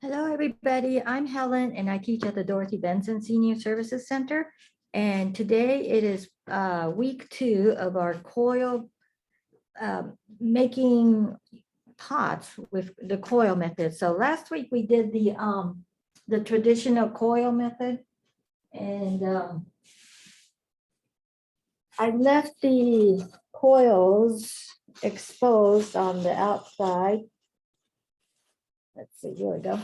Hello, everybody. I'm Helen, and I teach at the Dorothy Benson Senior Services Center. And today it is week 2 of our coil making pots with the coil method. So last week we did the traditional coil method, and I left the coils exposed on the outside. Let's see, here we go.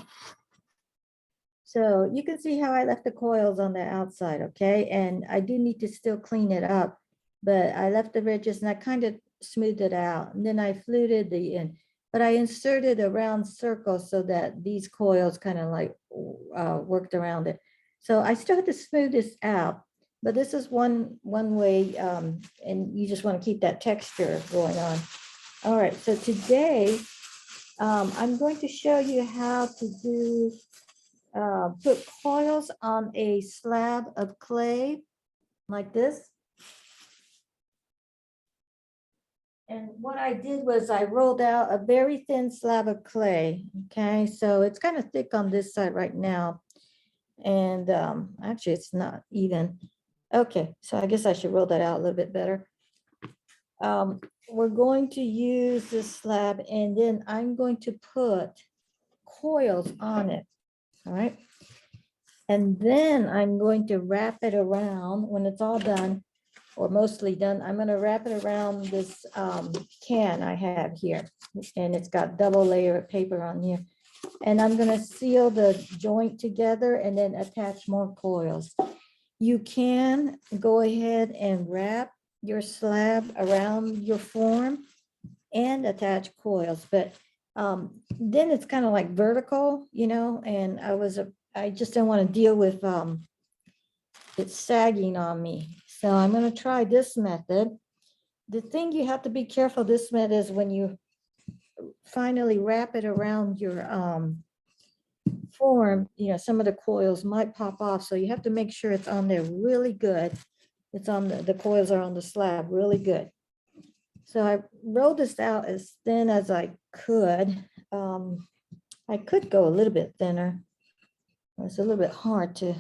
So you can see how I left the coils on the outside, okay? And I do need to still clean it up, but I left the ridges and I kind of smoothed it out. And then I fluted the end, but I inserted a round circle so that these coils kind of like worked around it. So I still had to smooth this out, but this is one way, and you just want to keep that texture going on. All right, so today I'm going to show you how to do put coils on a slab of clay like this. And what I did was I rolled out a very thin slab of clay. Okay, so it's kind of thick on this side right now. And actually it's not even. Okay, so I guess I should roll that out a little bit better. We're going to use this slab and then I'm going to put coils on it. All right. And then I'm going to wrap it around when it's all done, or mostly done. I'm going to wrap it around this can I have here. And it's got double layer of paper on here. And I'm going to seal the joint together and then attach more coils. You can go ahead and wrap your slab around your form and attach coils, but then it's kind of like vertical, you know, and I just don't want to deal with it sagging on me. So I'm going to try this method. The thing you have to be careful this method is when you finally wrap it around your form, you know, some of the coils might pop off. So you have to make sure it's on there really good. It's on the coils are on the slab really good. So I rolled this out as thin as I could. I could go a little bit thinner. It's a little bit hard to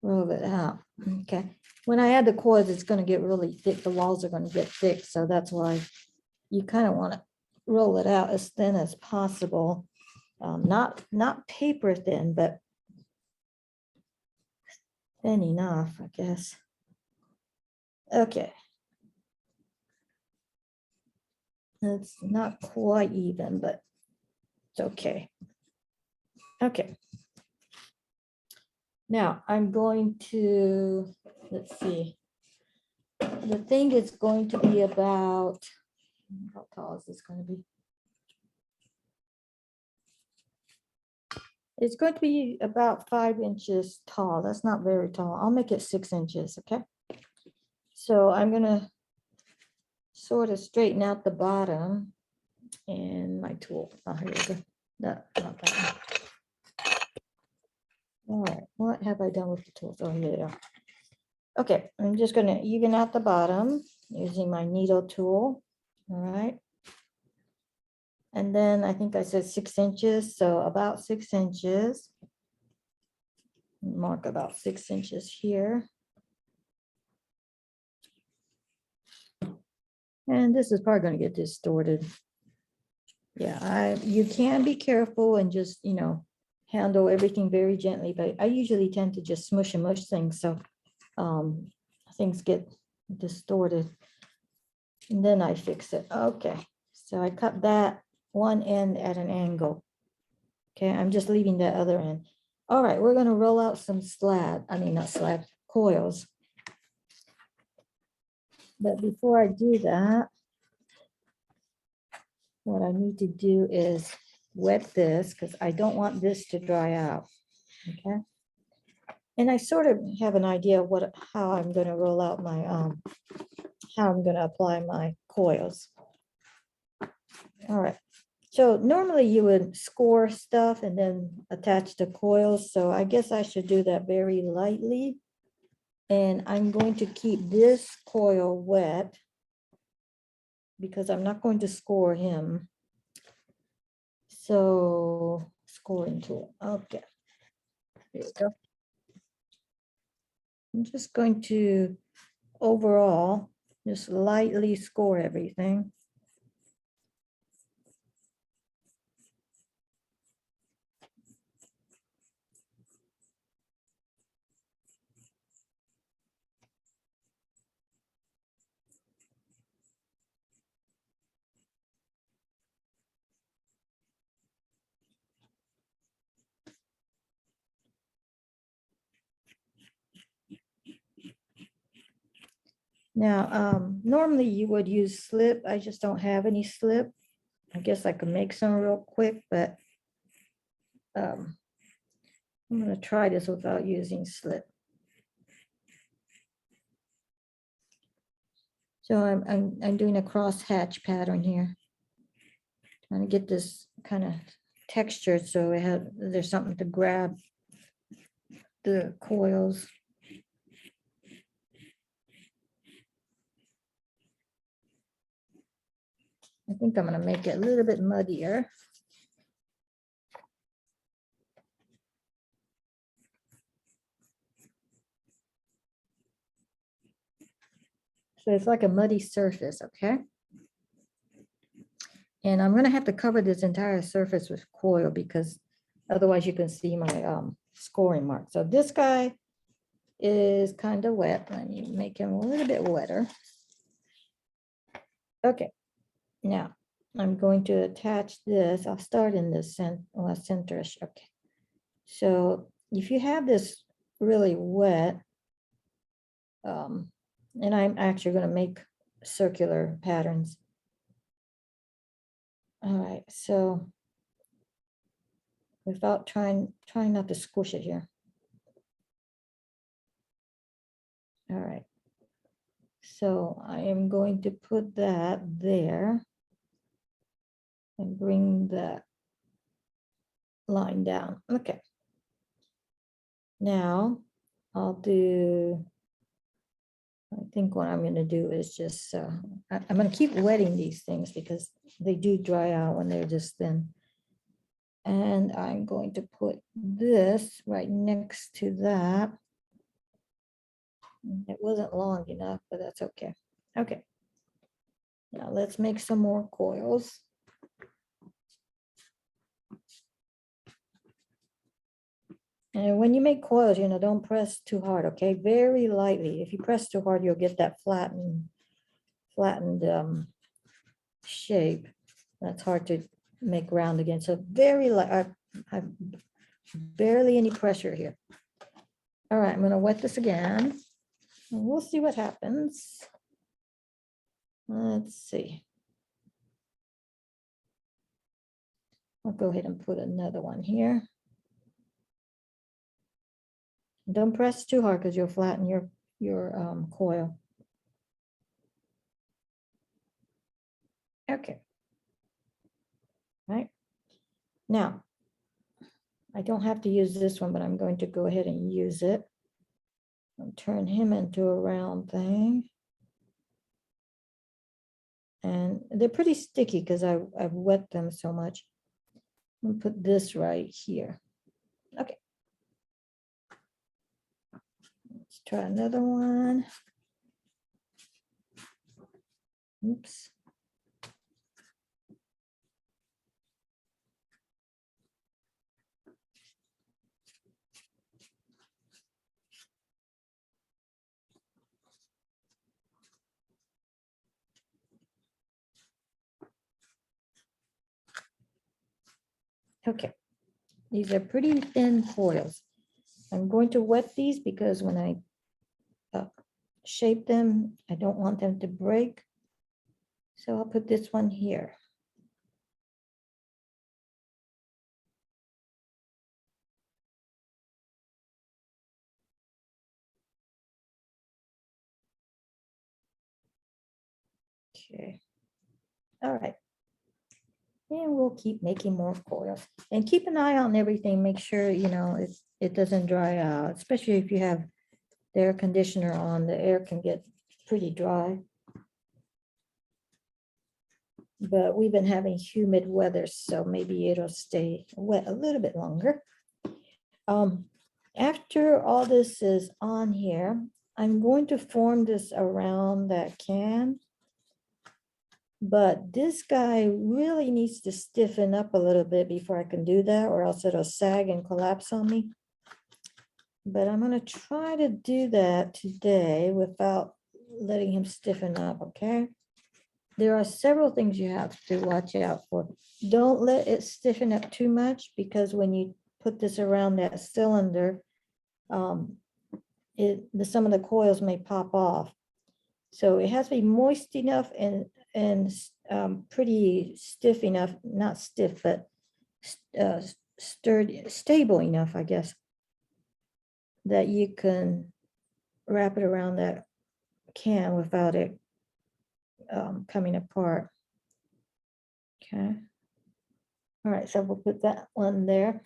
roll it out. Okay. When I add the coils, it's going to get really thick. The walls are going to get thick. So that's why you kind of want to roll it out as thin as possible. Not paper thin, but thin enough, I guess. Okay. It's not quite even, but it's okay. Okay. Now I'm going to, let's see. The thing is going to be about, how tall is this going to be? It's going to be about 5 inches tall. That's not very tall. I'll make it 6 inches, okay? So I'm going to sort of straighten out the bottom and my tool. Oh, here we go. No, not that one. All right, what have I done with the tools? Oh, here they are. Okay, I'm just going to even out the bottom using my needle tool. All right. And then I think I said 6 inches, so about 6 inches. Mark about 6 inches here. And this is probably going to get distorted. Yeah, you can be careful and just, you know, handle everything very gently, but I usually tend to just smush and mush things, so things get distorted. And then I fix it. Okay, so I cut that one end at an angle. Okay, I'm just leaving that other end. All right, we're going to roll out some coils. But before I do that, what I need to do is wet this because I don't want this to dry out. Okay. And I sort of have an idea of how I'm going to roll out my how I'm going to apply my coils. All right. So normally you would score stuff and then attach the coils. So I guess I should do that very lightly. And I'm going to keep this coil wet because I'm not going to score him. So scoring tool. Okay. There we go. I'm just going to overall just lightly score everything. Now, normally you would use slip. I just don't have any slip. I guess I could make some real quick, but I'm gonna try this without using slip. So I'm doing a cross hatch pattern here. Trying to get this kind of texture so there's something to grab the coils. I think I'm gonna make it a little bit muddier. So it's like a muddy surface, okay? And I'm gonna have to cover this entire surface with coil because otherwise you can see my scoring mark. So this guy is kind of wet. Let me make him a little bit wetter. Okay, now I'm going to attach this. I'll start in this centerish. Okay, so if you have this really wet, and I'm actually going to make circular patterns. All right, so without trying not to squish it here. All right, so I am going to put that there and bring that line down. Okay. Now I'll do, I think what I'm going to do is just, I'm going to keep wetting these things because they do dry out when they're just thin. And I'm going to put this right next to that. It wasn't long enough, but that's okay. Okay. Now let's make some more coils. And when you make coils, don't press too hard, okay? Very lightly. If you press too hard, you'll get that flattened shape. That's hard to make round again. So very light. I've barely any pressure here. All right, I'm going to wet this again. And we'll see what happens. Let's see. I'll go ahead and put another one here. Don't press too hard because you'll flatten your coil. Okay. Right. Now, I don't have to use this one, but I'm going to go ahead and use it. And turn him into a round thing. And they're pretty sticky because I've wet them so much. I'm gonna put this right here. Okay. Let's try another one. Oops. Okay, these are pretty thin foils. I'm going to wet these because when I shape them, I don't want them to break. So I'll put this one here. Okay. All right. And we'll keep making more coils and keep an eye on everything. Make sure, it doesn't dry out, especially if you have the air conditioner on, the air can get pretty dry. but we've been having humid weather, so maybe it'll stay wet a little bit longer. After all this is on here, I'm going to form this around that can. But this guy really needs to stiffen up a little bit before I can do that, or else it'll sag and collapse on me. But I'm gonna try to do that today without letting him stiffen up, okay? There are several things you have to watch out for. Don't let it stiffen up too much, because when you put this around that cylinder, some of the coils may pop off. So it has to be moist enough and pretty stiff enough, not stiff, but sturdy, stable enough, I guess, that you can wrap it around that can without it coming apart. Okay. All right, so we'll put that one there.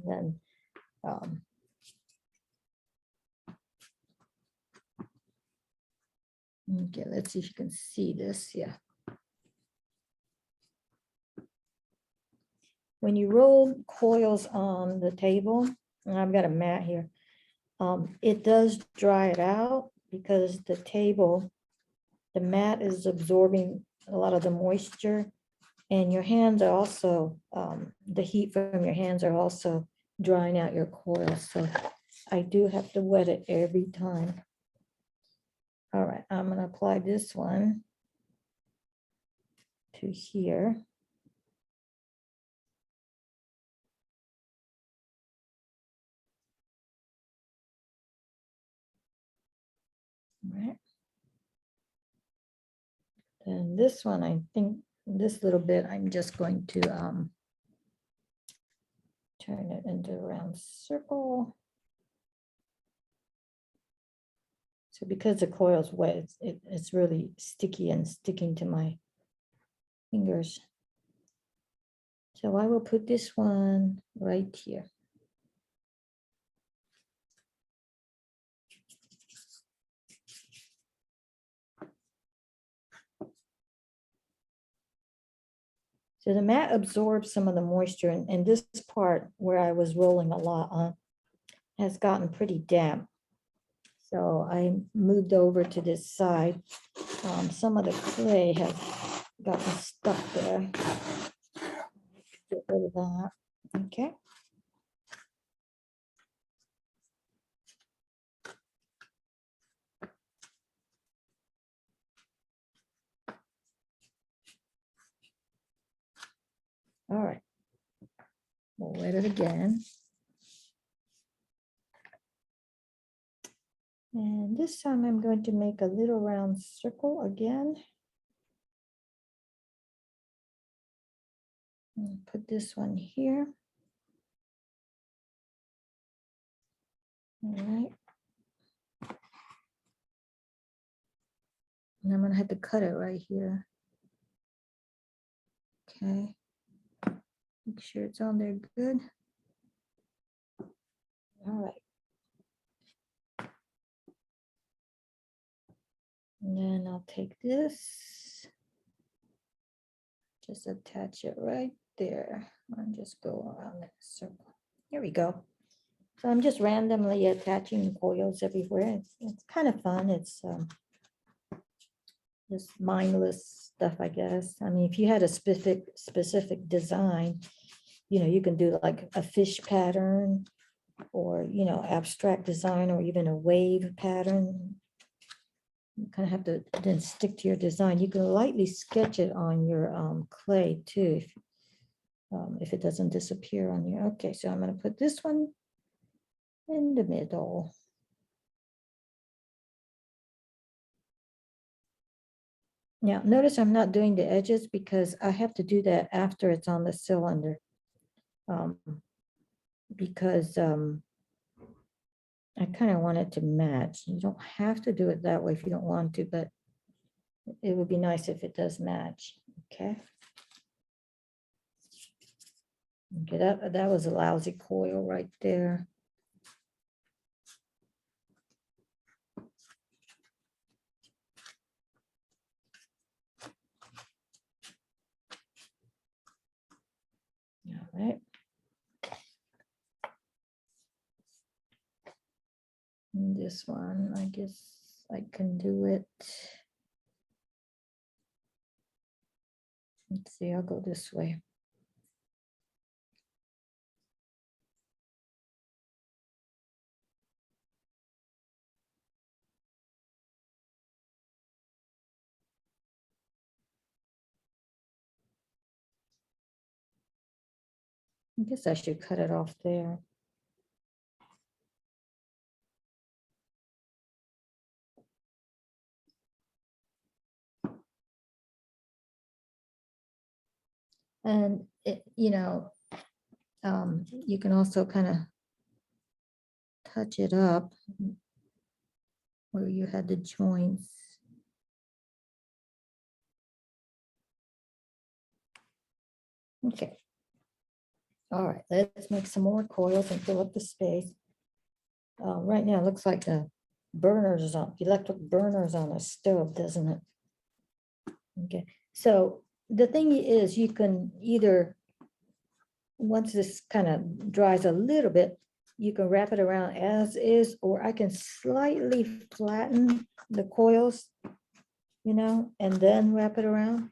Then okay, let's see if you can see this. Yeah. When you roll coils on the table, and I've got a mat here, it does dry it out because the mat is absorbing a lot of the moisture, and your hands are also, the heat from your hands are also drying out your coils. So I do have to wet it every time. All right, I'm gonna apply this one to here. All right. And this one, I think this little bit, I'm just going to turn it into a round circle. So because the coil's wet, it's really sticky and sticking to my fingers. So I will put this one right here. So the mat absorbs some of the moisture, and this part where I was rolling a lot on has gotten pretty damp. So I moved over to this side. Some of the clay has gotten stuck there. Get rid of that. Okay. All right. We'll wet it again. And this time I'm going to make a little round circle again. And put this one here. All right. And I'm gonna have to cut it right here. Okay. Make sure it's on there good. All right. And then I'll take this, just attach it right there, and just go around that circle. Here we go. So I'm just randomly attaching coils everywhere. It's kind of fun. It's just mindless stuff, I guess. I mean, if you had a specific design, you can do like a fish pattern, or abstract design, or even a wave pattern. You kind of have to then stick to your design. You can lightly sketch it on your clay too, if it doesn't disappear on you. Okay, so I'm going to put this one in the middle. Now, notice I'm not doing the edges because I have to do that after it's on the cylinder. Because I kind of want it to match. You don't have to do it that way if you don't want to, but it would be nice if it does match. Okay. Okay, that was a lousy coil right there. All right. And this one, I guess I can do it. Let's see, I'll go this way. I guess I should cut it off there. And it, you can also kind of touch it up where you had the joints. Okay. All right, let's make some more coils and fill up the space. Right now, it looks like the burners on electric burners on a stove, doesn't it? Okay, so the thing is, you can either, once this kind of dries a little bit, you can wrap it around as is, or I can slightly flatten the coils, and then wrap it around.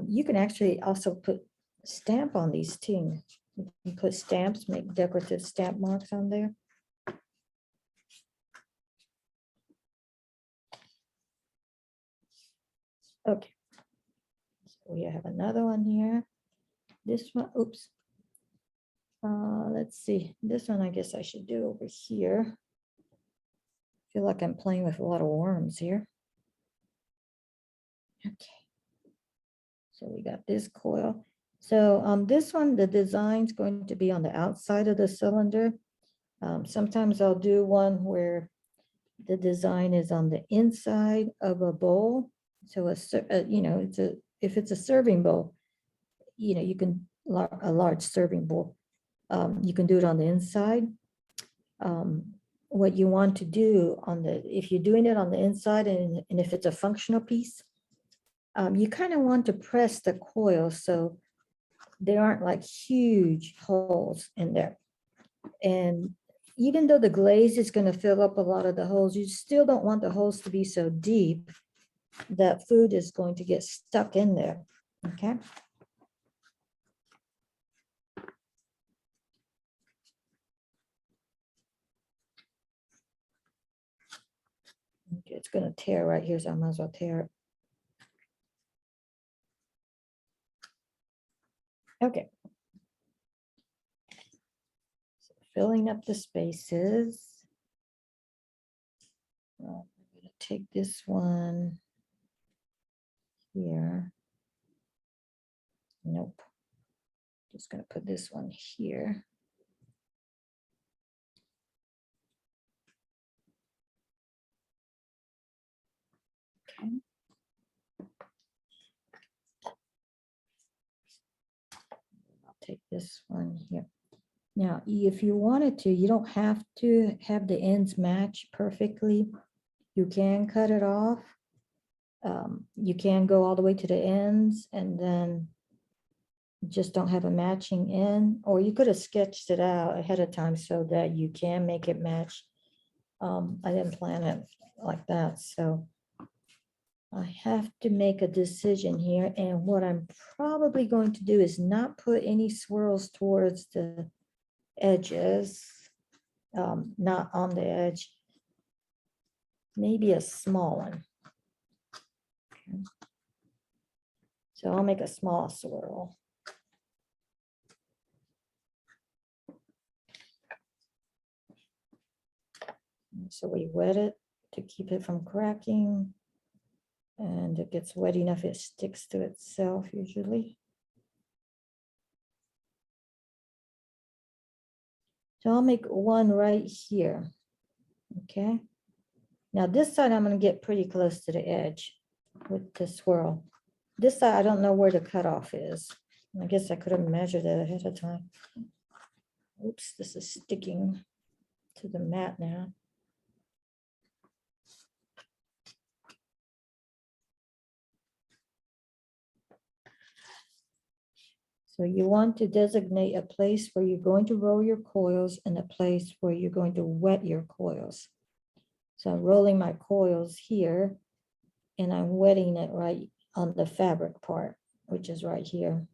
You can actually also put stamp on these too. You put stamps, make decorative stamp marks on there. Okay. So we have another one here. This one, oops. Let's see. This one, I guess I should do over here. Feel like I'm playing with a lot of worms here. Okay. So we got this coil. So this one, the design's going to be on the outside of the cylinder. Sometimes I'll do one where the design is on the inside of a bowl. So if it's a serving bowl, you can, a large serving bowl, you can do it on the inside. What you want to do if you're doing it on the inside and if it's a functional piece, you kind of want to press the coil so there aren't like huge holes in there. And even though the glaze is going to fill up a lot of the holes, you still don't want the holes to be so deep that food is going to get stuck in there. Okay. Okay, it's going to tear right here, so I might as well tear it. Okay. So filling up the spaces. Well, I'm going to take this one here. Nope. Just going to put this one here. Okay. I'll take this one here. Now, if you wanted to, you don't have to have the ends match perfectly. You can cut it off. You can go all the way to the ends and then just don't have a matching end, or you could have sketched it out ahead of time so that you can make it match. I didn't plan it like that, so I have to make a decision here, and what I'm probably going to do is not put any swirls towards the edges, not on the edge, maybe a small one. Okay. So I'll make a small swirl. So we wet it to keep it from cracking, and it gets wet enough it sticks to itself usually. So I'll make one right here. Okay. Now this side I'm going to get pretty close to the edge with the swirl. This side I don't know where the cutoff is. I guess I could have measured it ahead of time. Oops, this is sticking to the mat now. So you want to designate a place where you're going to roll your coils and a place where you're going to wet your coils. So I'm rolling my coils here and I'm wetting it right on the fabric part, which is right here.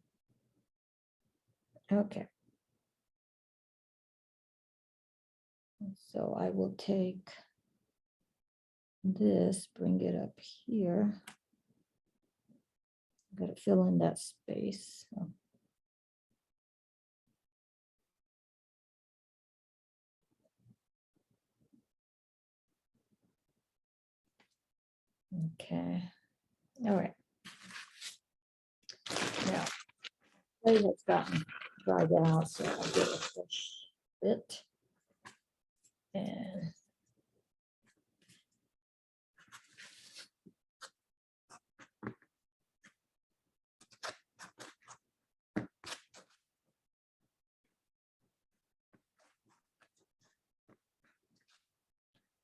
Okay. So I will take this, bring it up here. Got to fill in that space. Okay. All right. Now, clay has gotten dried out, so I'll get a fresh bit. And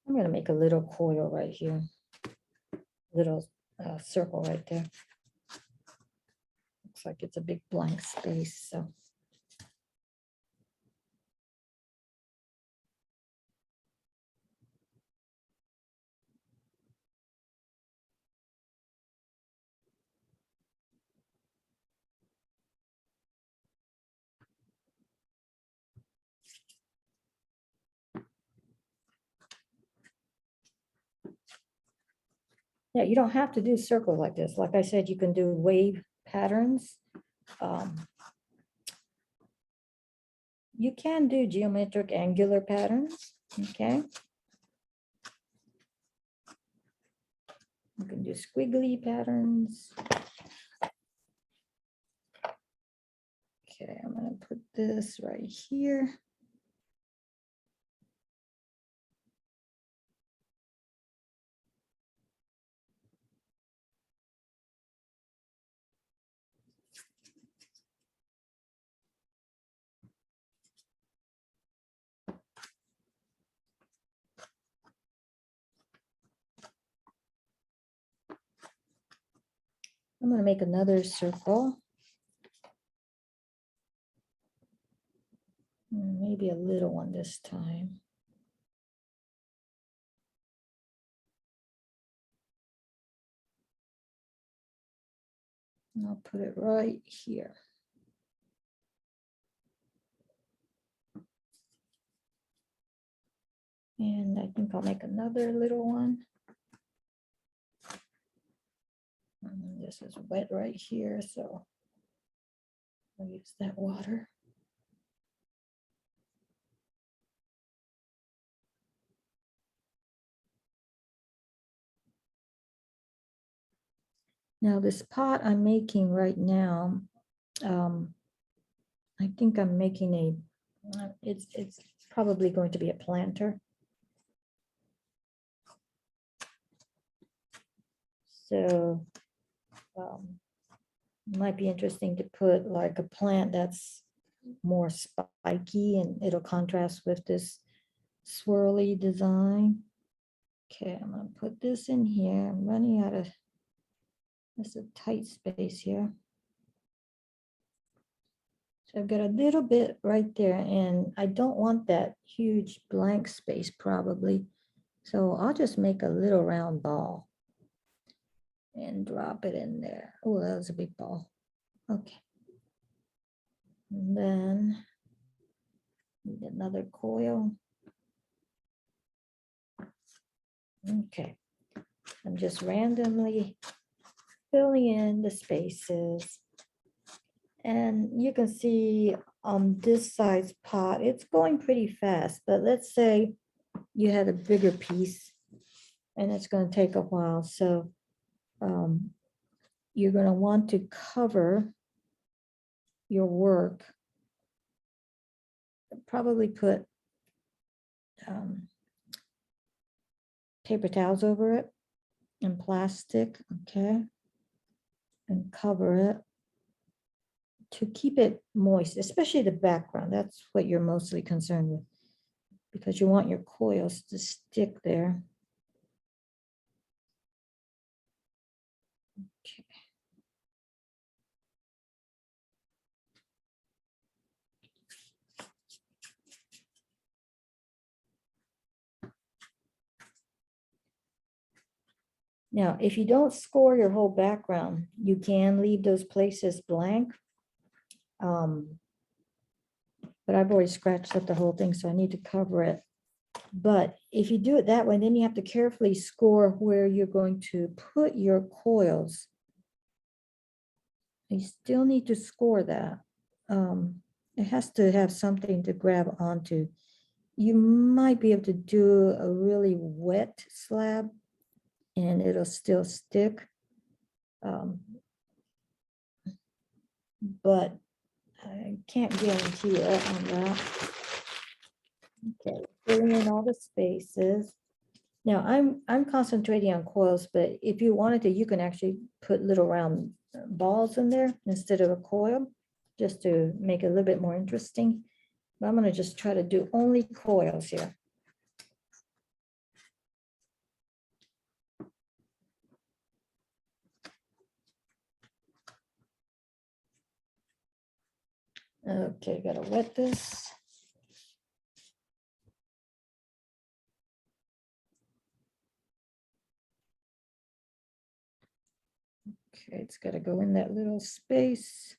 I'm going to make a little coil right here, little circle right there. Looks like it's a big blank space. So yeah, you don't have to do circles like this. Like I said, you can do wave patterns. You can do geometric angular patterns, okay? You can do squiggly patterns. Okay, I'm gonna put this right here. I'm gonna make another circle. Maybe a little one this time. And I'll put it right here. And I think I'll make another little one. And this is wet right here, so I'll use that water. Now this pot I'm making right now, I think I'm making it's probably going to be a planter. So it might be interesting to put like a plant that's more spiky and it'll contrast with this swirly design. Okay, I'm gonna put this in here. I'm running out of, this is a tight space here. So I've got a little bit right there and I don't want that huge blank space probably. So I'll just make a little round ball and drop it in there. Oh, that was a big ball. Okay. And then need another coil. Okay. I'm just randomly filling in the spaces. And you can see on this size pot, it's going pretty fast, but let's say you had a bigger piece and it's going to take a while. So you're going to want to cover your work. Probably put paper towels over it and plastic, okay, and cover it to keep it moist, especially the background. That's what you're mostly concerned with because you want your coils to stick there. Okay. Now, if you don't score your whole background, you can leave those places blank. But I've already scratched up the whole thing, so I need to cover it. But if you do it that way, then you have to carefully score where you're going to put your coils. You still need to score that. It has to have something to grab onto. You might be able to do a really wet slab and it'll still stick. But I can't guarantee it on that. Okay, filling in all the spaces. Now I'm concentrating on coils, but if you wanted to, you can actually put little round balls in there instead of a coil, just to make it a little bit more interesting. But I'm gonna just try to do only coils here. Okay, gotta wet this. Okay, it's gotta go in that little space.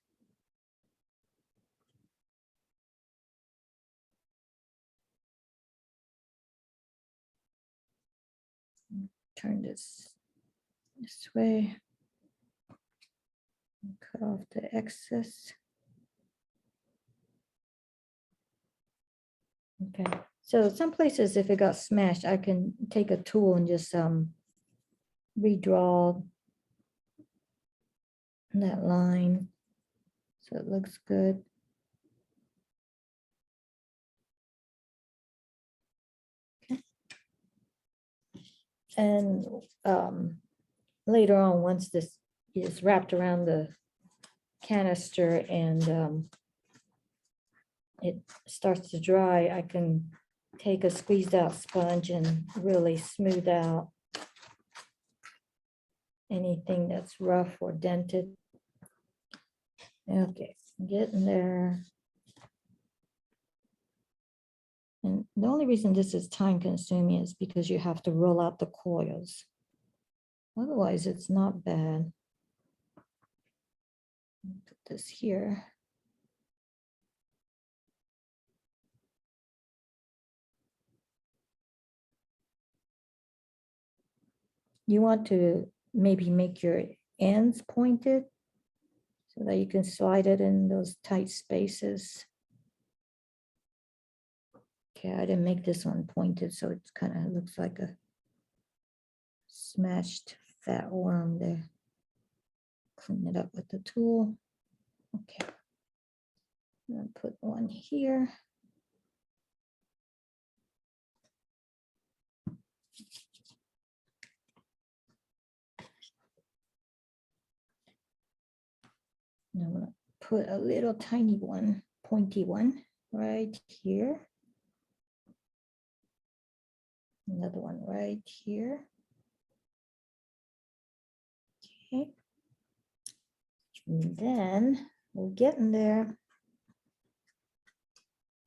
Turn this way. Cut off the excess. Okay, so some places, if it got smashed, I can take a tool and just redraw that line so it looks good. Okay. And later on, once this is wrapped around the canister and it starts to dry, I can take a squeezed out sponge and really smooth out anything that's rough or dented. Okay, getting there. And the only reason this is time consuming is because you have to roll out the coils. Otherwise, it's not bad. Put this here. You want to maybe make your ends pointed so that you can slide it in those tight spaces. Okay, I didn't make this one pointed, so it kind of looks like a smashed fat worm there. Clean it up with the tool. Okay. I'm gonna put one here. And I'm gonna put a little tiny one, pointy one right here. Another one right here. Okay. And then we're getting there.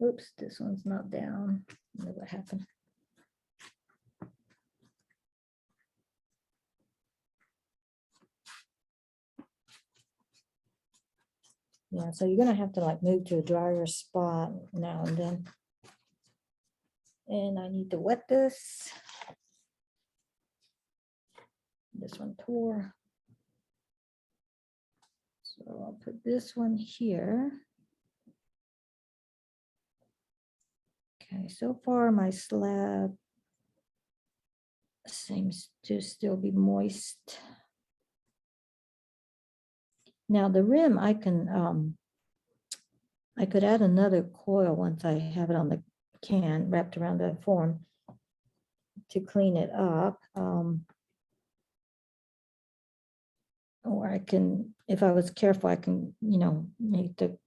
Oops, this one's not down. I don't know what happened. Yeah, so you're gonna have to like move to a drier spot now and then. And I need to wet this. This one tore. So I'll put this one here. Okay, so far my slab seems to still be moist. Now the rim, I could add another coil once I have it on the can wrapped around the form to clean it up. Or I can, if I was careful, I can, make the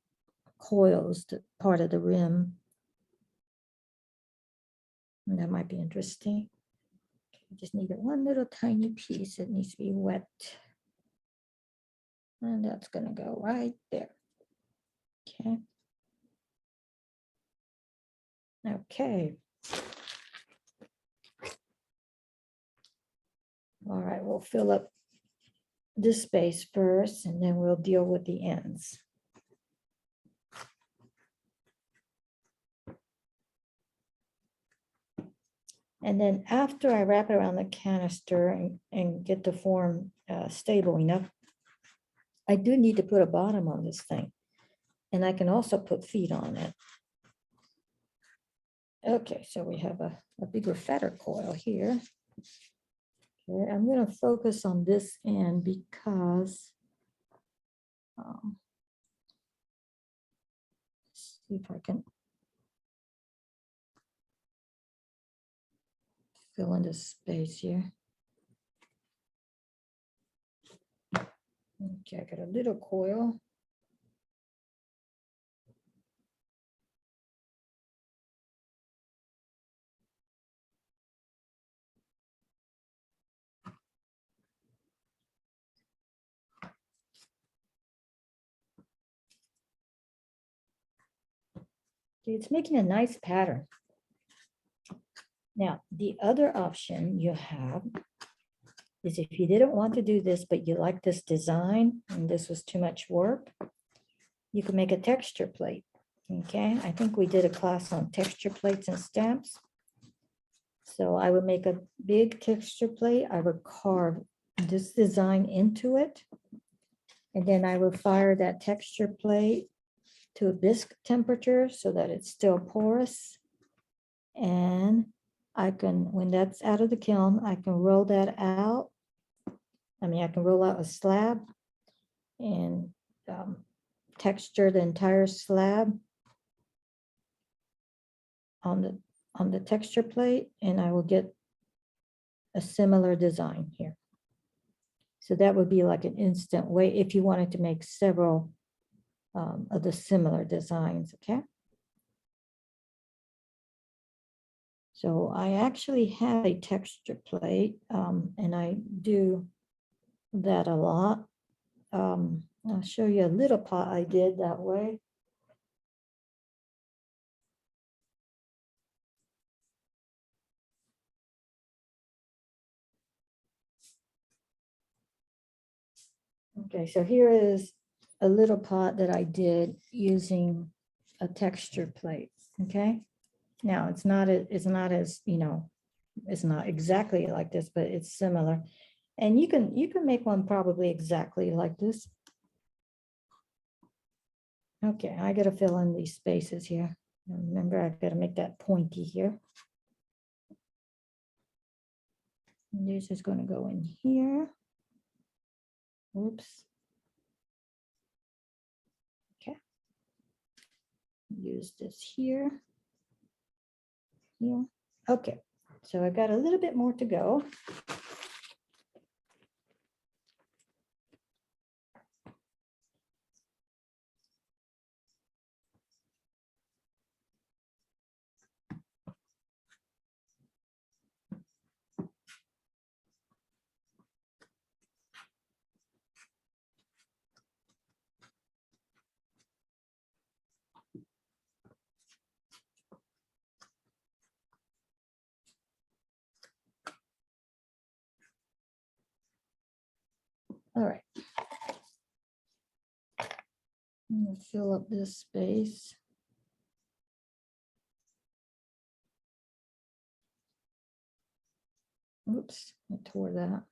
coils the part of the rim. And that might be interesting. I just need one little tiny piece. It needs to be wet. And that's gonna go right there. Okay. Okay. All right, we'll fill up this space first, and then we'll deal with the ends. And then after I wrap it around the canister and get the form stable enough, I do need to put a bottom on this thing. And I can also put feet on it. Okay, so we have a bigger, fatter coil here. Okay, I'm going to focus on this end because see if I can fill in this space here. Okay, I got a little coil. Okay, it's making a nice pattern. Now, the other option you have is if you didn't want to do this, but you like this design and this was too much work, you can make a texture plate. Okay, I think we did a class on texture plates and stamps. So I would make a big texture plate. I would carve this design into it. And then I would fire that texture plate to a bisque temperature so that it's still porous. And I can, when that's out of the kiln, I can roll that out. I mean, I can roll out a slab and texture the entire slab on the texture plate, and I will get a similar design here. So that would be like an instant way if you wanted to make several of the similar designs, okay? So I actually have a texture plate, and I do that a lot. I'll show you a little pot I did that way. Okay, so here is a little pot that I did using a texture plate, okay? Now, it's not as, you know, it's not exactly like this, but it's similar. And you can make one probably exactly like this. Okay, I gotta fill in these spaces here. Remember, I've got to make that pointy here. And this is going to go in here. Oops. Okay. Use this here. Here. Okay. So I've got a little bit more to go. All right. I'm going to fill up this space. Oops, I tore that.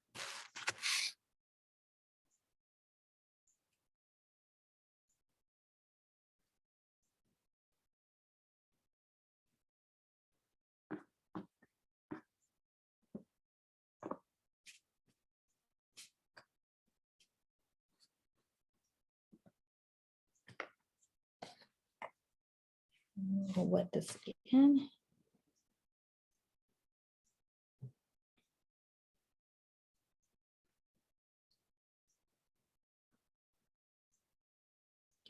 I'll wet this again.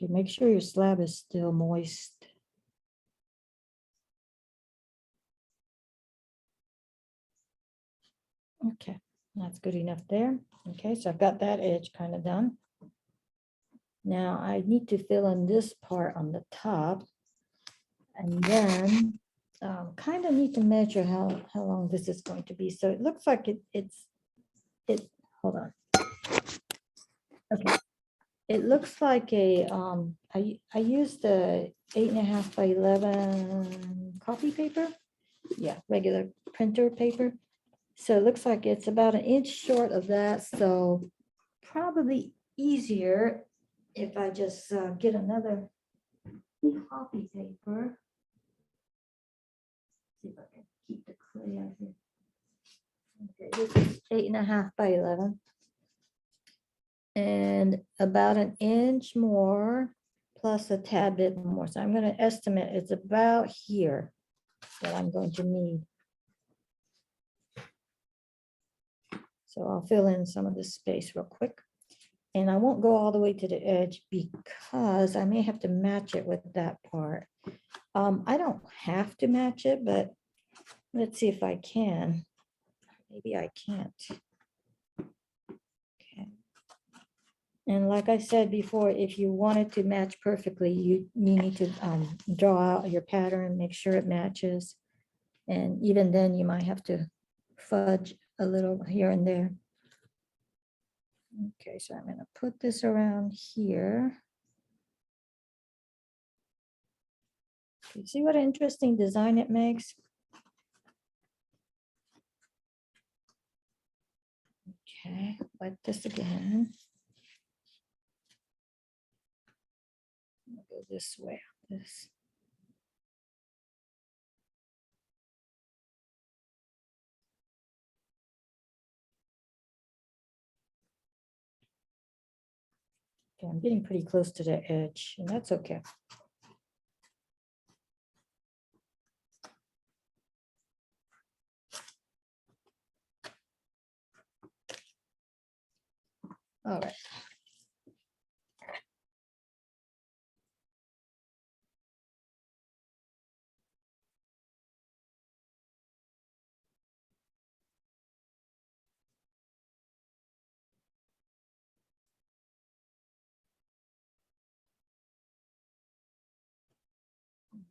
Okay, make sure your slab is still moist. Okay, that's good enough there. Okay, so I've got that edge kind of done. Now I need to fill in this part on the top, and then kind of need to measure how long this is going to be. So it looks like it's hold on. Okay. It looks like a, I used the 8.5 by 11 copy paper. Yeah, regular printer paper. So it looks like it's about 1 inch short of that. So probably easier if I just get another copy paper. See if I can keep the clay out here. Okay, this is 8.5 by 11. And about 1 inch more plus a tad bit more. So I'm going to estimate it's about here that I'm going to need. So I'll fill in some of this space real quick. And I won't go all the way to the edge because I may have to match it with that part. I don't have to match it, but let's see if I can. Maybe I can't. Okay. And like I said before, if you want it to match perfectly, you need to draw out your pattern, make sure it matches. And even then you might have to fudge a little here and there. Okay, so I'm going to put this around here. You see what an interesting design it makes? Okay, like this again. I'll go this way. This. Okay, I'm getting pretty close to the edge, and that's okay. All right.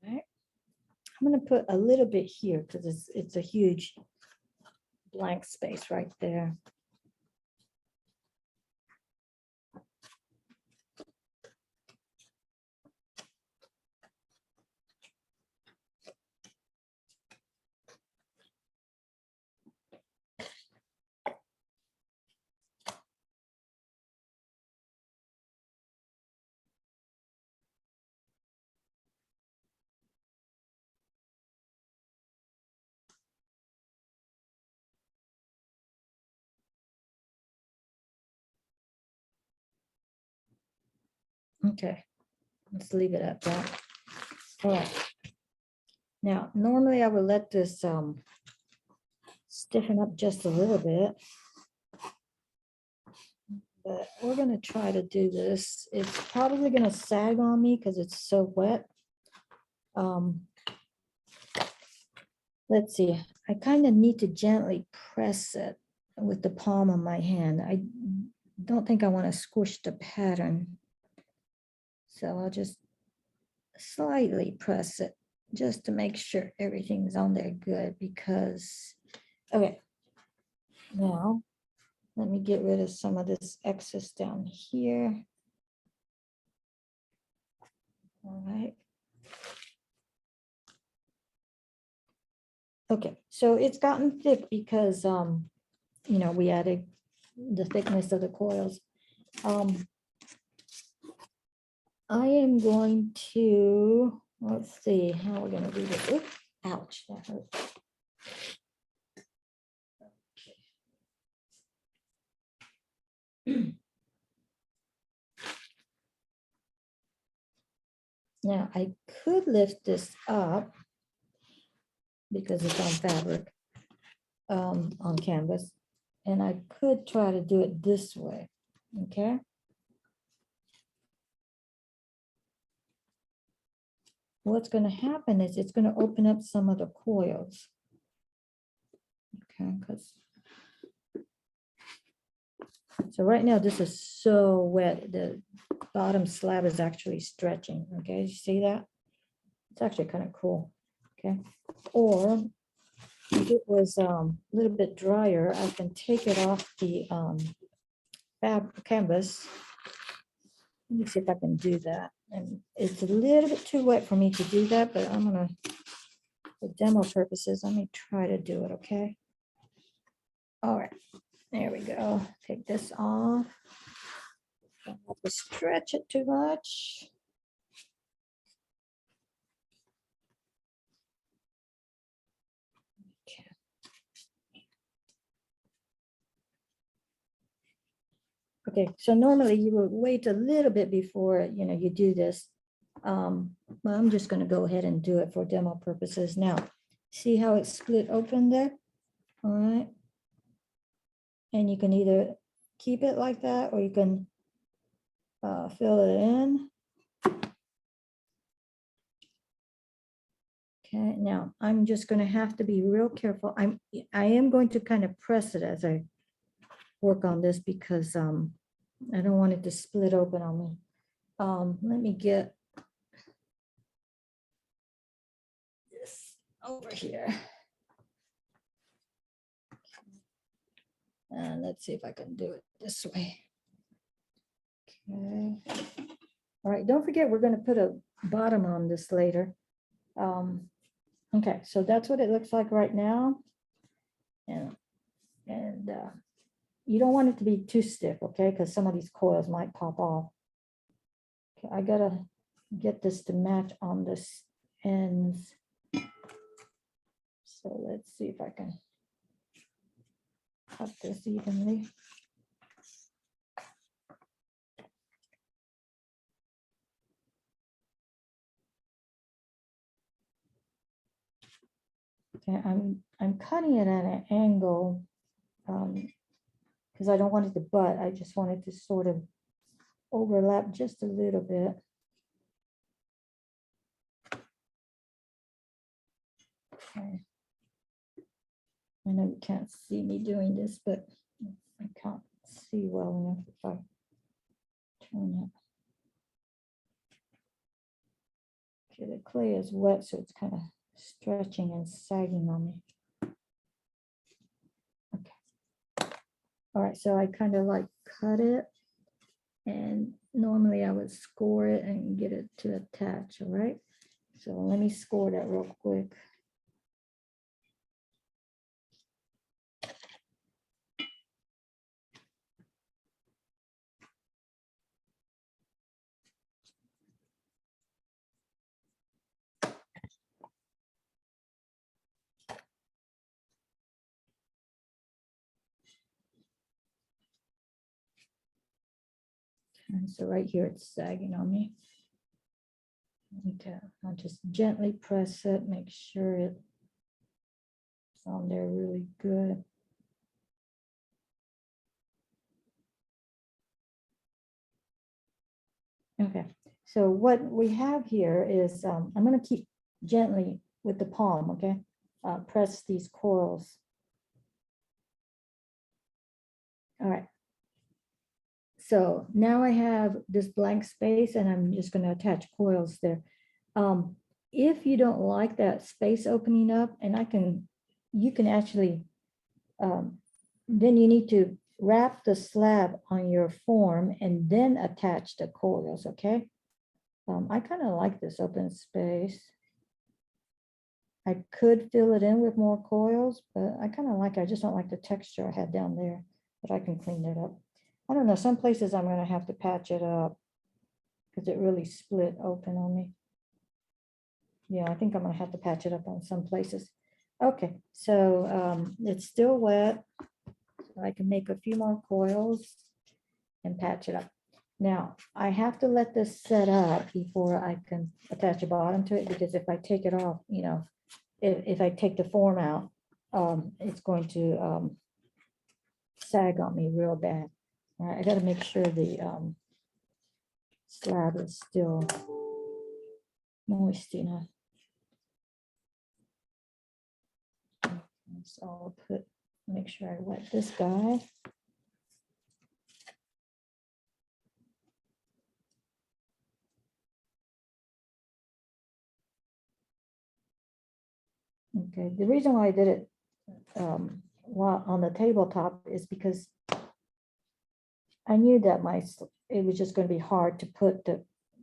All right. I'm going to put a little bit here because it's a huge blank space right there. Okay, let's leave it at that. All right. Now, normally I would let this stiffen up just a little bit. But we're going to try to do this. It's probably going to sag on me because it's so wet. Let's see. I kind of need to gently press it with the palm of my hand. I don't think I want to squish the pattern. So I'll just slightly press it just to make sure everything's on there good because, okay. Now, let me get rid of some of this excess down here. All right. Okay, so it's gotten thick because, you know, we added the thickness of the coils. I am going to, let's see how we're going to do this. Oops, ouch, that hurt. Okay. Now I could lift this up because it's on fabric, on canvas, and I could try to do it this way, okay? What's going to happen is it's going to open up some of the coils, okay? Because so right now this is so wet, the bottom slab is actually stretching, okay? You see that? It's actually kind of cool, okay? Or if it was a little bit drier, I can take it off the canvas. Let me see if I can do that. And it's a little bit too wet for me to do that, but I'm gonna, for demo purposes, let me try to do it, okay? All right, there we go. Take this off. Don't have to stretch it too much. Okay, so normally you would wait a little bit before, you do this. Well, I'm just gonna go ahead and do it for demo purposes now. See how it's split open there? All right. And you can either keep it like that, or you can fill it in. Okay, now I'm just gonna have to be real careful. I am going to kind of press it as I work on this because I don't want it to split open on me. Let me get this over here. And let's see if I can do it this way. Okay. All right, don't forget, we're going to put a bottom on this later. Okay, so that's what it looks like right now. And you don't want it to be too stiff, okay? Because some of these coils might pop off. Okay, I gotta get this to match on this ends. So let's see if I can cut this evenly. Okay, I'm cutting it at an angle because I don't want it to butt. I just want it to sort of overlap just a little bit. Okay. I know you can't see me doing this, but I can't see well enough if I turn it. Okay, the clay is wet, so it's kind of stretching and sagging on me. Okay. All right, so I kind of like cut it, and normally I would score it and get it to attach, all right? So let me score that real quick. And so right here, it's sagging on me. Okay, I'll just gently press it, make sure it's on there really good. Okay, so what we have here is, I'm going to keep gently with the palm, okay? Press these coils. All right. So now I have this blank space, and I'm just going to attach coils there. If you don't like that space opening up, and you can actually, then you need to wrap the slab on your form and then attach the coils, okay? I kind of like this open space. I could fill it in with more coils, but I kind of like it. I just don't like the texture I had down there, but I can clean that up. I don't know, some places I'm gonna have to patch it up because it really split open on me. Yeah, I think I'm gonna have to patch it up on some places. Okay, so it's still wet. So I can make a few more coils and patch it up. Now, I have to let this set up before I can attach a bottom to it, because if I take it off, if I take the form out, it's going to sag on me real bad. All right, I got to make sure the slab is still moist enough. So I'll make sure I wet this guy. Okay, the reason why I did it while on the tabletop is because I knew that it was just going to be hard to put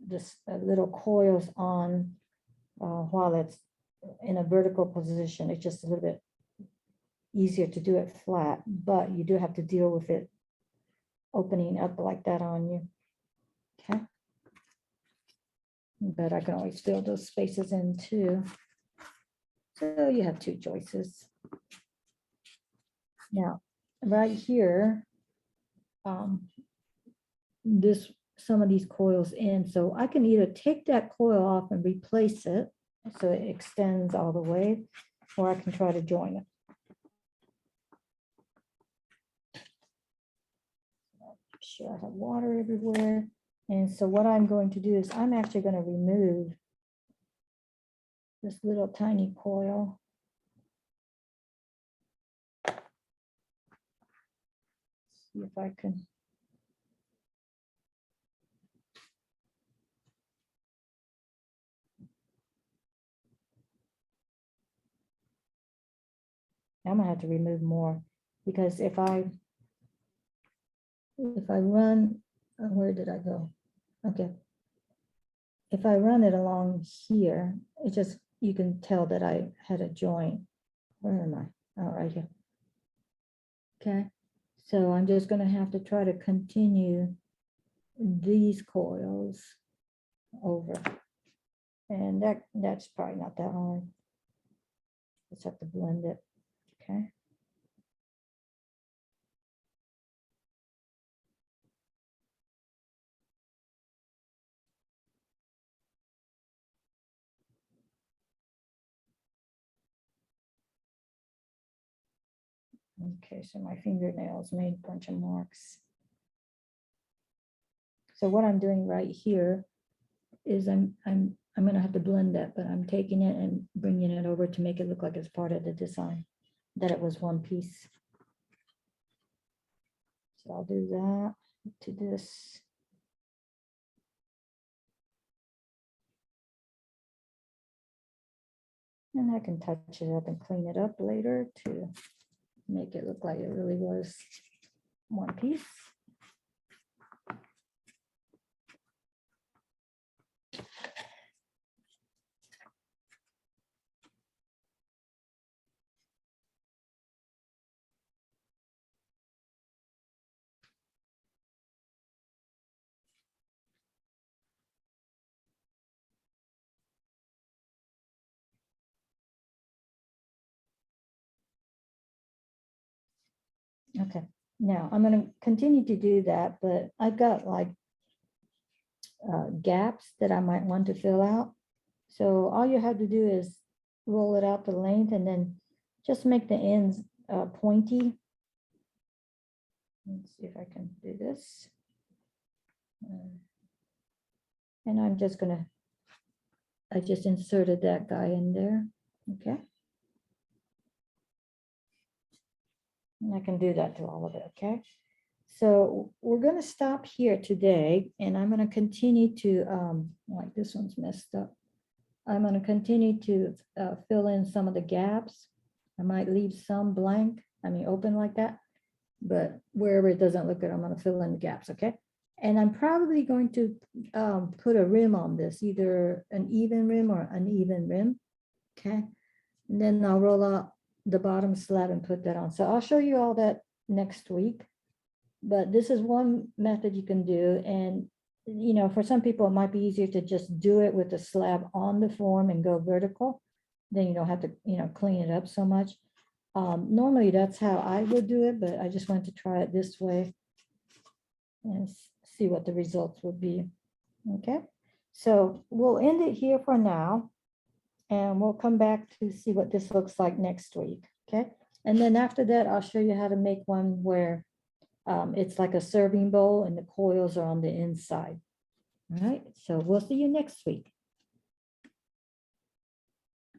this little coils on while it's in a vertical position. It's just a little bit easier to do it flat, but you do have to deal with it opening up like that on you. Okay. But I can always fill those spaces in too. So you have two choices. Now, right here, some of these coils in, so I can either take that coil off and replace it so it extends all the way, or I can try to join it. Make sure I have water everywhere. And so what I'm going to do is I'm actually going to remove this little tiny coil. See if I can. I'm gonna have to remove more because if I run, where did I go? Okay. If I run it along here, it just, you can tell that I had a joint. Where am I? Oh, right here. Okay. So I'm just gonna have to try to continue these coils over. And that's probably not that hard. Just have to blend it. Okay. Okay, so my fingernails made a bunch of marks. So what I'm doing right here is I'm gonna have to blend that, but I'm taking it and bringing it over to make it look like it's part of the design, that it was one piece. So I'll do that to this. And I can touch it up and clean it up later to make it look like it really was one piece. Okay, now I'm going to continue to do that, but I've got like gaps that I might want to fill out. So all you have to do is roll it out the length and then just make the ends pointy. Let's see if I can do this. And I'm just gonna, I just inserted that guy in there, okay? And I can do that to all of it, okay? So we're gonna stop here today and I'm gonna continue to, like this one's messed up. I'm gonna continue to fill in some of the gaps. I might leave some blank, open like that, but wherever it doesn't look good, I'm gonna fill in the gaps, okay? And I'm probably going to put a rim on this, either an even rim or uneven rim, okay? And then I'll roll out the bottom slab and put that on. So I'll show you all that next week. But this is one method you can do. And, you know, for some people, it might be easier to just do it with the slab on the form and go vertical. Then you don't have to, you know, clean it up so much. Normally that's how I would do it, but I just wanted to try it this way and see what the results would be. Okay, so we'll end it here for now. And we'll come back to see what this looks like next week, okay? And then after that, I'll show you how to make one where it's like a serving bowl and the coils are on the inside. All right, so we'll see you next week.